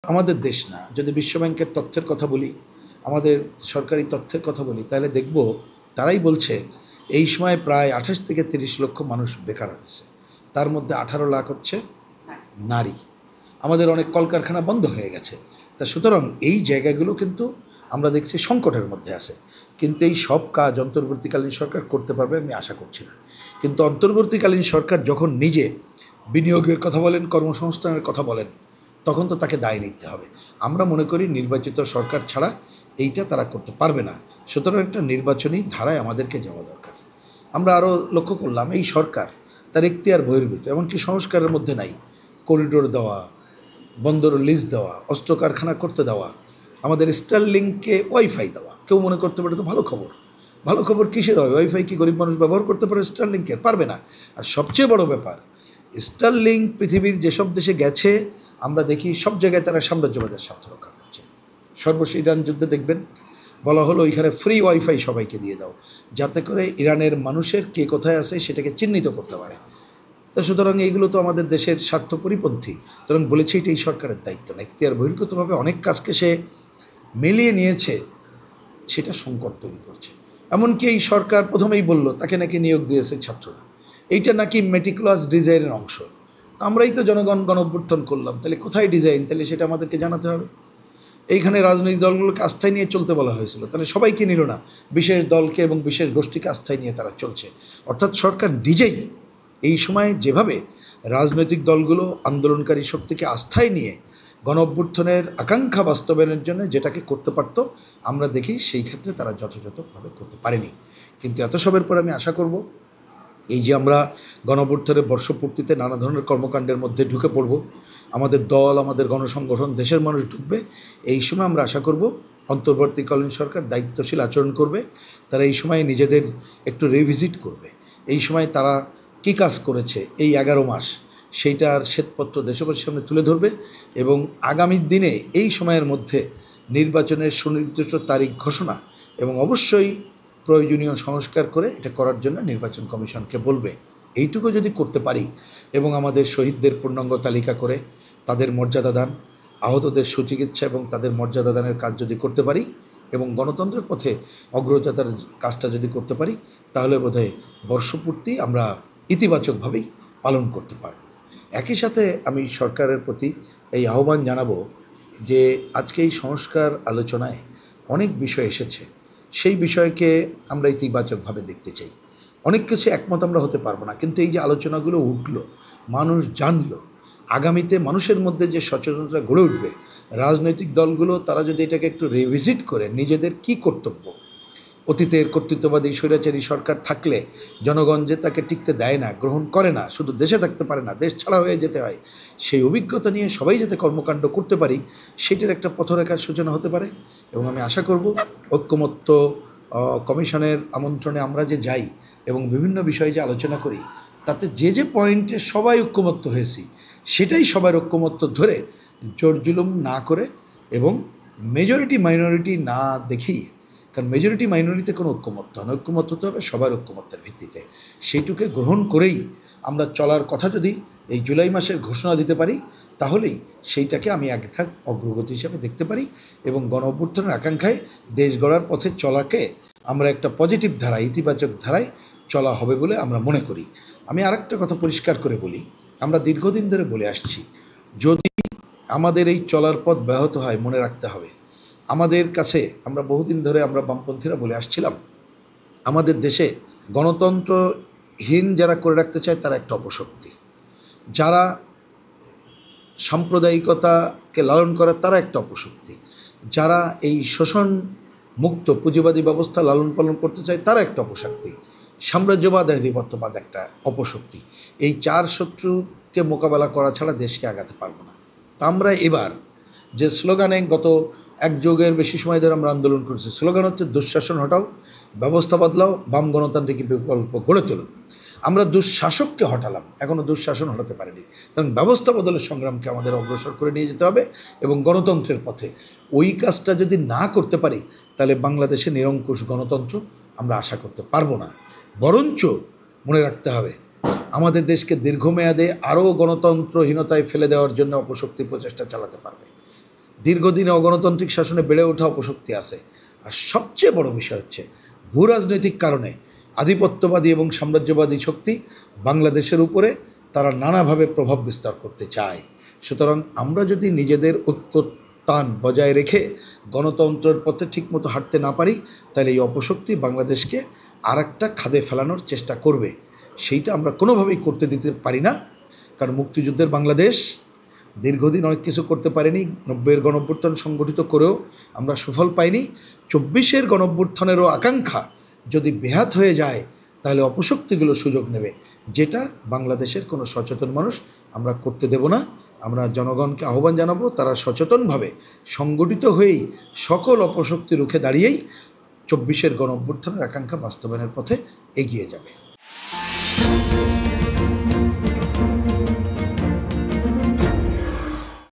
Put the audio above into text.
আমাদের দেশ না। যদি বিশ্বব্যাংকের তথ্যের কথা বলি, আমাদের সরকারি তথ্যের কথা বলি, তাহলে দেখব তারাই বলছে এই সময় প্রায় 28 থেকে 30 লক্ষ মানুষ বেকার হচ্ছে। তার মধ্যে 18 লাখ হচ্ছে নারী। আমাদের অনেক কলকারখানা বন্ধ হয়ে গেছে। তা সুতরাং এই জায়গাগুলো কিন্তু আমরা দেখছি সংকটের মধ্যে আছে। কিন্তু এই সব কাজ অন্তর্বর্তীকালীন সরকার করতে পারবে আমি আশা করছি না। কিন্তু অন্তর্বর্তীকালীন সরকার যখন নিজে বিনিয়োগের কথা বলেন, কর্মসংস্থানের কথা বলেন, তখন তো তাকে দায় নিতে হবে। আমরা মনে করি নির্বাচিত সরকার ছাড়া এইটা তারা করতে পারবে না। সুতরাং একটা নির্বাচনী ধারায় আমাদেরকে যাওয়া দরকার। আমরা আরও লক্ষ্য করলাম এই সরকার তার এখতিয়ার বহির্ভূত, এমনকি সংস্কারের মধ্যে নাই। করিডোর দেওয়া, বন্দর লিজ দেওয়া, অস্ত্র কারখানা করতে দেওয়া, আমাদের স্টারলিংককে ওয়াইফাই দেওয়া। কেউ মনে করতে পারে তো ভালো খবর। ভালো খবর কিসের হয়? ওয়াইফাই কি গরিব মানুষ ব্যবহার করতে পারে? স্টারলিংকের পারবে না। আর সবচেয়ে বড় ব্যাপার, স্টারলিংক পৃথিবীর যেসব দেশে গেছে আমরা দেখি সব জায়গায় তারা সাম্রাজ্যবাদের স্বার্থ রক্ষা করছে। সর্বশেষ ইরান যুদ্ধে দেখবেন বলা হলো ওইখানে ফ্রি ওয়াইফাই সবাইকে দিয়ে দাও, যাতে করে ইরানের মানুষের কে কোথায় আছে সেটাকে চিহ্নিত করতে পারে। তো সুতরাং এইগুলো তো আমাদের দেশের স্বার্থ পরিপন্থী। সুতরাং বলেছে এটা এই সরকারের দায়িত্ব না। এখতিয়ার বহির্গতভাবে অনেক কাজকে সে মিলিয়ে নিয়েছে, সেটা সংকট তৈরি করছে। এমনকি এই সরকার প্রথমেই বলল তাকে নাকি নিয়োগ দিয়েছে ছাত্ররা, এইটা নাকি মেটিকুলাস ডিজাইনের অংশ। আমরাই তো জনগণ গণঅভ্যুত্থান করলাম, তাহলে কোথায় ডিজাইন? তাহলে সেটা আমাদেরকে জানাতে হবে। এইখানে রাজনৈতিক দলগুলোকে আস্থায় নিয়ে চলতে বলা হয়েছিল, তাহলে সবাইকে নিল না, বিশেষ দলকে এবং বিশেষ গোষ্ঠীকে আস্থায় নিয়ে তারা চলছে। অর্থাৎ সরকার নিজেই এই সময় যেভাবে রাজনৈতিক দলগুলো আন্দোলনকারী শক্তিকে আস্থায় নিয়ে গণঅভ্যুত্থানের আকাঙ্ক্ষা বাস্তবায়নের জন্য যেটাকে করতে পারত, আমরা দেখি সেই ক্ষেত্রে তারা যথাযথভাবে করতে পারেনি। কিন্তু এত সবের পর আমি আশা করব এই যে আমরা গণঅভ্যুত্থানের বর্ষপূর্তিতে নানা ধরনের কর্মকাণ্ডের মধ্যে ঢুকে পড়ব, আমাদের দল, আমাদের গণসংগঠন, দেশের মানুষ ঢুকবে, এই সময় আমরা আশা করব অন্তর্বর্তীকালীন সরকার দায়িত্বশীল আচরণ করবে। তারা এই সময় নিজেদের একটু রিভিজিট করবে। এই সময় তারা কী কাজ করেছে এই 11 মাস, সেইটার শ্বেতপত্র দেশবাসীর সামনে তুলে ধরবে এবং আগামী দিনে এই সময়ের মধ্যে নির্বাচনের সুনির্দিষ্ট তারিখ ঘোষণা এবং অবশ্যই প্রয়োজনীয় সংস্কার করে এটা করার জন্য নির্বাচন কমিশনকে বলবে। এইটুকু যদি করতে পারি এবং আমাদের শহীদদের পূর্ণাঙ্গ তালিকা করে তাদের মর্যাদা দান, আহতদের সুচিকিৎসা এবং তাদের মর্যাদা দানের কাজ যদি করতে পারি এবং গণতন্ত্রের পথে অগ্রযাত্রার কাজটা যদি করতে পারি, তাহলে বোধহয় বর্ষপূর্তি আমরা ইতিবাচকভাবেই পালন করতে পারব। একই সাথে আমি সরকারের প্রতি এই আহ্বান জানাবো যে আজকে এই সংস্কার আলোচনায় অনেক বিষয় এসেছে, সেই বিষয়কে আমরা ইতিবাচকভাবে দেখতে চাই। অনেক কিছু একমত আমরা হতে পারবো না, কিন্তু এই যে আলোচনাগুলো উঠলো, মানুষ জানলো, আগামীতে মানুষের মধ্যে যে সচেতনতা গড়ে উঠবে, রাজনৈতিক দলগুলো তারা যদি এটাকে একটু রিভিজিট করে নিজেদের কি কর্তব্য, অতীতের কর্তৃত্ববাদী স্বৈরাচারী সরকার থাকলে জনগণ যে তাকে টিকতে দেয় না, গ্রহণ করে না, শুধু দেশে থাকতে পারে না, দেশ ছাড়া হয়ে যেতে হয়, সেই অভিজ্ঞতা নিয়ে সবাই যাতে কর্মকাণ্ড করতে পারি, সেটার একটা পথরেখার সূচনা হতে পারে। এবং আমি আশা করব ঐক্যমত্য কমিশনের আমন্ত্রণে আমরা যে যাই এবং বিভিন্ন বিষয়ে যে আলোচনা করি, তাতে যে যে পয়েন্টে সবাই ঐক্যমত্য হয়েছি সেটাই সবার ঐক্যমত্য ধরে জোর জুলুম না করে এবং মেজরিটি মাইনরিটি না দেখিয়ে, কারণ মেজরিটি মাইনরিটিতে কোনো ঐক্যমত্য হয় না, ঐক্যমত্য হতে হবে সবার ঐক্যমত্যের ভিত্তিতে। সেইটুকে গ্রহণ করেই আমরা চলার কথা যদি এই জুলাই মাসের ঘোষণা দিতে পারি, তাহলেই সেইটাকে আমি এক ধাপ অগ্রগতি হিসাবে দেখতে পারি এবং গণঅভ্যুত্থানের আকাঙ্ক্ষায় দেশ গড়ার পথে চলাকে আমরা একটা পজিটিভ ধারায়, ইতিবাচক ধারায় চলা হবে বলে আমরা মনে করি। আমি আরেকটা কথা পরিষ্কার করে বলি, আমরা দীর্ঘদিন ধরে বলে আসছি, যদি আমাদের এই চলার পথ ব্যাহত হয়, মনে রাখতে হবে আমাদের কাছে, আমরা বহুদিন ধরে আমরা বামপন্থীরা বলে আসছিলাম, আমাদের দেশে গণতন্ত্রহীন যারা করে রাখতে চায় তারা একটা অপশক্তি, যারা সাম্প্রদায়িকতাকে লালন করে তারা একটা অপশক্তি, যারা এই শোষণ মুক্ত পুঁজিবাদী ব্যবস্থা লালন পালন করতে চায় তারা একটা অপশক্তি, সাম্রাজ্যবাদ আধিপত্যবাদ একটা অপশক্তি। এই চার শত্রুকে মোকাবেলা করা ছাড়া দেশকে আগাতে পারবো না। তা আমরা এবার যে স্লোগানে গত এক যুগের বেশি সময় ধরে আমরা আন্দোলন করছি, স্লোগান হচ্ছে দুঃশাসন হটাও, ব্যবস্থা বদলাও, বাম গণতান্ত্রিক বিকল্প গড়ে তোলো। আমরা দুঃশাসককে হটালাম, এখনও দুঃশাসন হটাতে পারিনি, কারণ ব্যবস্থা বদলের সংগ্রামকে আমাদের অগ্রসর করে নিয়ে যেতে হবে এবং গণতন্ত্রের পথে ওই কাজটা যদি না করতে পারি, তাহলে বাংলাদেশে নিরঙ্কুশ গণতন্ত্র আমরা আশা করতে পারবো না। বরঞ্চ মনে রাখতে হবে আমাদের দেশকে দীর্ঘমেয়াদে আরও গণতন্ত্রহীনতায় ফেলে দেওয়ার জন্য অপশক্তি প্রচেষ্টা চালাতে পারবে। দীর্ঘদিনে অগণতান্ত্রিক শাসনে বেড়ে ওঠা অপশক্তি আছে। আর সবচেয়ে বড় বিষয় হচ্ছে ভূ রাজনৈতিক কারণে আধিপত্যবাদী এবং সাম্রাজ্যবাদী শক্তি বাংলাদেশের উপরে তারা নানাভাবে প্রভাব বিস্তার করতে চায়। সুতরাং আমরা যদি নিজেদের ঐক্যতান বজায় রেখে গণতন্ত্রের পথে ঠিকমতো হাঁটতে না পারি, তাহলে এই অপশক্তি বাংলাদেশকে আর একটা খাদে ফেলানোর চেষ্টা করবে। সেইটা আমরা কোনোভাবেই করতে দিতে পারি না। কারণ মুক্তিযুদ্ধের বাংলাদেশ দীর্ঘদিন অনেক কিছু করতে পারেনি। 90-এর গণঅভ্যুত্থান সংগঠিত করেও আমরা সুফল পাইনি। 24-এর গণঅভ্যুত্থানেরও আকাঙ্ক্ষা যদি বেহাত হয়ে যায়, তাহলে অপশক্তিগুলো সুযোগ নেবে, যেটা বাংলাদেশের কোনো সচেতন মানুষ আমরা করতে দেব না। আমরা জনগণকে আহ্বান জানাবো, তারা সচেতনভাবে সংগঠিত হয়েই সকল অপশক্তি রুখে দাঁড়িয়েই 24-এর গণঅভ্যুত্থানের আকাঙ্ক্ষা বাস্তবায়নের পথে এগিয়ে যাবে।